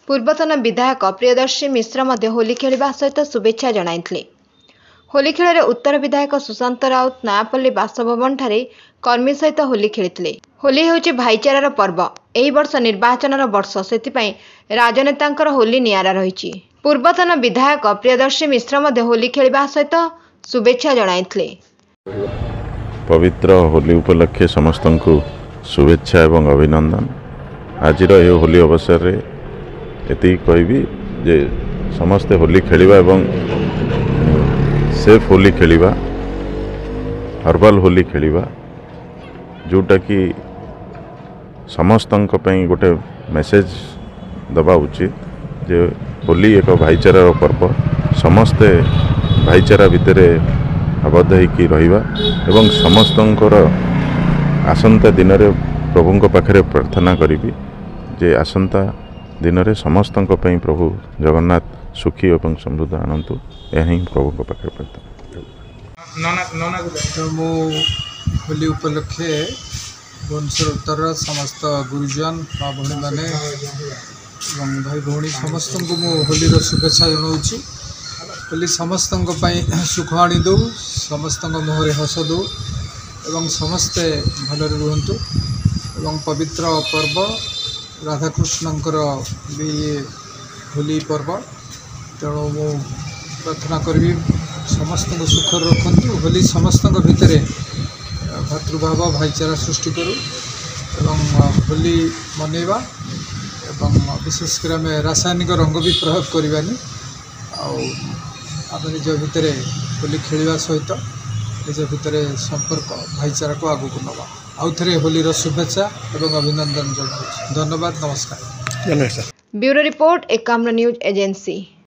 पूर्वतन विधायक प्रियदर्शी मिश्र मध्य होली खेलिबा सहित शुभेच्छा जणाइथिले। होली खेल उत्तर विधायक सुशांत राउत नयापल्ली बासभवन ठारे कर्मी सहित होली खेलिथिले। होली हेउची भाईचारार पर्व। एही वर्ष निर्वाचनर वर्ष, सेतिपई राजनेतांकर होली नियारा रहिछि। पूर्वतन विधायक प्रियदर्शी मिश्र मध्य होली खेलिबा सहित शुभेच्छा जणाइथिले। पवित्र होली उपलक्षे समस्तंकु शुभेच्छा एवं अभिनंदन। आजिर ए होली अवसर रे एति कहबी जे समस्ते होली खेलिबा एवं सेफ होली खेलिबा, हर्बल होली खेलिबा, जोटा कि समस्तंक पई गोटे मेसेज दबा उचित जे होली एक भाईचारार पर्व। समस्ते भाईचारा भितरे आबद्ध होइकी रहिबा एवं समस्तंकर आसंता दिन रे प्रभुंक पाखरे प्रार्थना करिबी जे आसंता दिन रे समस्तंक पई प्रभु जगन्नाथ सुखी एवं समृद्ध आनंतु। यही प्रभुंक पाखरे प्रार्थना। मु होली उपलक्षे भुवनेश्वर उत्तर समस्त गुरुजन माँ भणी मैंने भाई भौणी समस्त को मु होली शुभेच्छा जनाऊँगी। होली समस्त सुख आनी दो, समस्त मुहरे हस दो एवं समस्ते भल रुहतु। एवं पवित्र पर्व राधाकृष्णंकर भी होली पर्व, तेणु मु प्रार्थना करी समस्त सुख रखु। होली समस्त भितर भातृभाव भाईचारा सृष्टि करूँ एवं होली मनैबा एवं विशेषकर आम रासायनिक रंग भी प्रयोग करवानी। आम निज भितर होली खेलवा सहित निज भितर संपर्क भाईचारा को आगू को नवा। आउ थे होलीर शुभेच्छा एवं अभिनंदन जनाऊँ। धन्यवाद, नमस्कार। Bureau report Ekamra news agency.